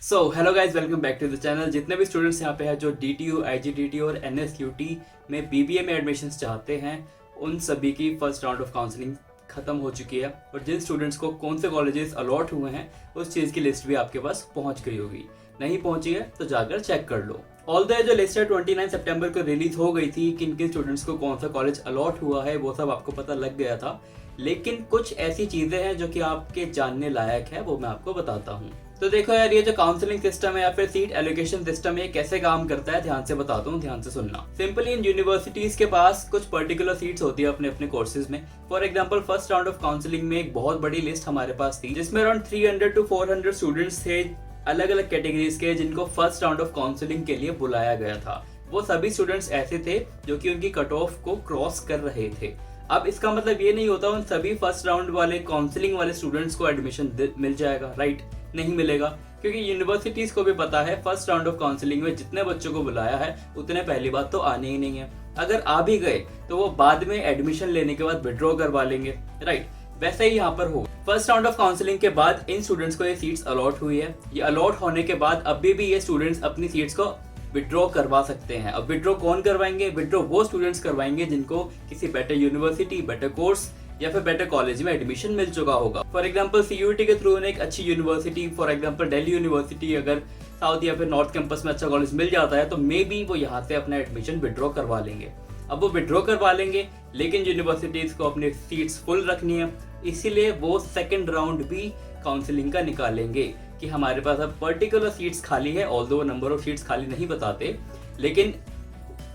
So hello guys, welcome back to the channel. जितने भी students यहाँ पे हैं जो DTU, IGDT और NSQT में BBA में एडमिशन्स चाहते हैं, उन सभी की फर्स्ट राउंड ऑफ काउंसलिंग खत्म हो चुकी है और जिन स्टूडेंट्स को कौन से कॉलेजेस अलॉट हुए हैं उस चीज़ की लिस्ट भी आपके पास पहुंच गई होगी। नहीं पहुंची है तो जाकर चेक कर लो। ऑल्दो जो लिस्ट है 29 सितंबर को रिलीज हो गई थी, किन किन स्टूडेंट्स को कौन सा कॉलेज अलॉट हुआ है वो सब आपको पता लग गया था। लेकिन कुछ ऐसी चीज़ें हैं जो कि आपके जानने लायक है, वो मैं आपको बताता हूँ। तो देखो यार, ये जो काउंसलिंग सिस्टम है या फिर सीट एलोकेशन सिस्टम है, कैसे काम करता है ध्यान से बताता हूँ, ध्यान से सुनना। सिंपली इन यूनिवर्सिटीज के पास कुछ पर्टिकुलर सीट्स होती है अपने अपने कोर्सेज में। For example first round of counselling में एक बहुत बड़ी लिस्ट हमारे पास थी जिसमें अराउंड 300 to 400 स्टूडेंट्स थे अलग अलग कैटेगरीज के, जिनको फर्स्ट राउंड ऑफ काउंसलिंग के लिए बुलाया गया था। वो सभी स्टूडेंट्स ऐसे थे जो कि उनकी कट ऑफ को क्रॉस कर रहे थे। अब इसका मतलब ये नहीं होता उन सभी फर्स्ट राउंड वाले काउंसलिंग वाले स्टूडेंट्स को एडमिशन मिल जाएगा, राइट? नहीं मिलेगा, क्योंकि यूनिवर्सिटीज को भी पता है फर्स्ट राउंड ऑफ काउंसलिंग में जितने बच्चों को बुलाया है उतने पहली बात तो आने ही नहीं है। अगर आ भी गए तो वो बाद में एडमिशन लेने के बाद विड्रॉ करवा लेंगे, राइट? वैसे ही यहाँ पर हो। फर्स्ट राउंड ऑफ काउंसलिंग के बाद इन स्टूडेंट्स को ये सीट्स अलॉट हुई है। ये अलॉट होने के बाद अभी भी ये स्टूडेंट्स अपनी सीट्स को विड्रॉ करवा सकते हैं। अब विड्रॉ कौन करवाएंगे? विड्रॉ वो स्टूडेंट्स करवाएंगे जिनको किसी बेटर यूनिवर्सिटी, बेटर कोर्स या फिर बेटर कॉलेज में एडमिशन मिल चुका होगा। फॉर एग्जांपल CUET के थ्रू उन्हें एक अच्छी university, for example Delhi university, अगर साउथ या फिर नॉर्थ कैंपस में अच्छा कॉलेज मिल जाता है तो मे बी वो यहाँ से अपना एडमिशन विड्रॉ करवा लेंगे। अब वो विड्रॉ करवा लेंगे, लेकिन यूनिवर्सिटीज को अपनी सीट्स फुल रखनी है, इसीलिए वो सेकेंड राउंड भी काउंसलिंग का निकालेंगे कि हमारे पास अब पर्टिकुलर सीट्स खाली है। ऑल्दो नंबर ऑफ सीट्स खाली नहीं बताते, लेकिन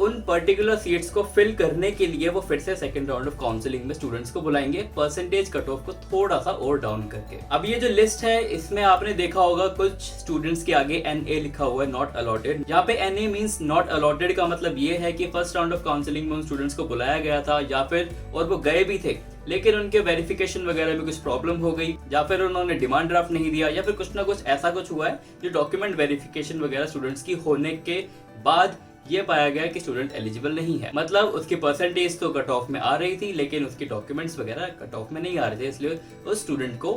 उन पर्टिकुलर सीट्स को फिल करने के लिए वो फिर से सेकंड राउंड ऑफ काउंसलिंग में स्टूडेंट्स को बुलाएंगे, परसेंटेज कट ऑफ को थोड़ा सा और डाउन करके। अब ये जो लिस्ट है इसमें आपने देखा होगा कुछ स्टूडेंट्स के आगे NA लिखा हुआ है, नॉट अलॉटेड। यहाँ पे NA मींस नॉट अलॉटेड का मतलब ये है कि फर्स्ट राउंड ऑफ काउंसलिंग में उन स्टूडेंट्स को बुलाया गया था या फिर और वो गए भी थे, लेकिन उनके वेरिफिकेशन वगैरह में कुछ प्रॉब्लम हो गई, या फिर उन्होंने डिमांड ड्राफ्ट नहीं दिया, या फिर कुछ ना कुछ ऐसा कुछ हुआ है जो डॉक्यूमेंट वेरिफिकेशन वगैरह स्टूडेंट्स की होने के बाद ये पाया गया कि स्टूडेंट एलिजिबल नहीं है। मतलब उसकी परसेंटेज तो कट ऑफ में आ रही थी, लेकिन उसके डॉक्यूमेंट्स वगैरह कट ऑफ में नहीं आ रहे थे, इसलिए उस स्टूडेंट को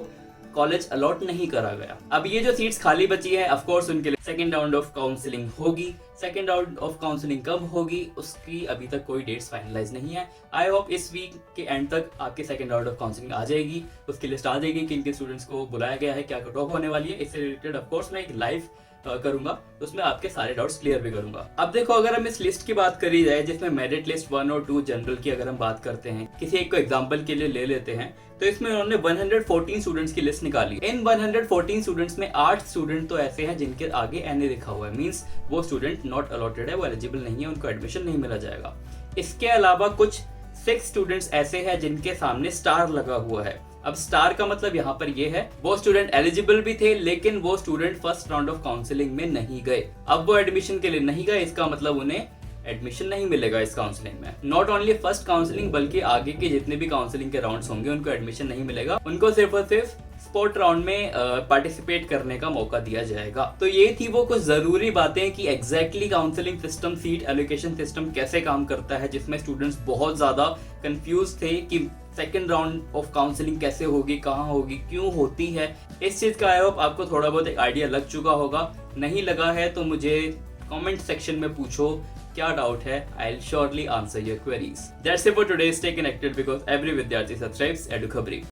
कॉलेज अलॉट नहीं करा गया। अब ये जो सीट्स खाली बची है, ऑफ कोर्स उनके लिए सेकंड राउंड ऑफ काउंसलिंग होगी। सेकंड राउंड ऑफ काउंसलिंग कब होगी उसकी अभी तक कोई डेट्स फाइनलाइज नहीं है। आई होप इस वीक के एंड तक आपकी सेकंड राउंड ऑफ काउंसलिंग आ जाएगी, उसकी लिस्ट आ जाएगी कि इनके स्टूडेंट्स को बुलाया गया है, क्या कट ऑफ होने वाली है। इससे रिलेटेड ऑफ कोर्स मैं एक लाइव करूंगा, उसमें आपके सारे डाउट्स क्लियर भी करूंगा। अब देखो, अगर हम इस लिस्ट की बात करी जाए जिसमें मेरिट लिस्ट 1 और 2 जनरल की अगर हम बात करते हैं, किसी एक को एग्जांपल के लिए ले लेते हैं, तो इसमें उन्होंने 114 स्टूडेंट्स की लिस्ट निकाली। इन 114 स्टूडेंट्स में 8 स्टूडेंट तो ऐसे हैं जिनके आगे NA लिखा हुआ है, मींस वो स्टूडेंट नॉट अलॉटेड है, वो एलिजिबल नहीं है, उनको एडमिशन नहीं मिला जाएगा। इसके अलावा कुछ 6 स्टूडेंट्स ऐसे हैं जिनके सामने स्टार लगा हुआ है। अब स्टार का मतलब यहाँ पर ये है वो स्टूडेंट एलिजिबल भी थे, लेकिन वो student first round of counselling में नहीं गए। अब वो एडमिशन के लिए नहीं गए, इसका मतलब उन्हें एडमिशन नहीं मिलेगा इस काउंसलिंग में। नॉट ओनली फर्स्ट काउंसलिंग बल्कि आगे के जितने भी काउंसलिंग के राउंड्स होंगे उनको एडमिशन नहीं मिलेगा, उनको सिर्फ और सिर्फ स्पोर्ट राउंड में पार्टिसिपेट करने का मौका दिया जाएगा। तो ये थी वो कुछ जरूरी बातें कि exactly counselling system, seat allocation system कैसे काम करता है, जिसमें स्टूडेंट्स बहुत ज्यादा कंफ्यूज थे कि सेकेंड राउंड ऑफ काउंसलिंग कैसे होगी, कहाँ होगी, क्यों होती है। इस चीज का आई होप आपको थोड़ा बहुत एक आइडिया लग चुका होगा। नहीं लगा है तो मुझे कमेंट सेक्शन में पूछो क्या डाउट है, I will surely answer your queries. That's it for today. Stay connected because every विद्यार्थी सब्सक्राइब्स एडुखबरी।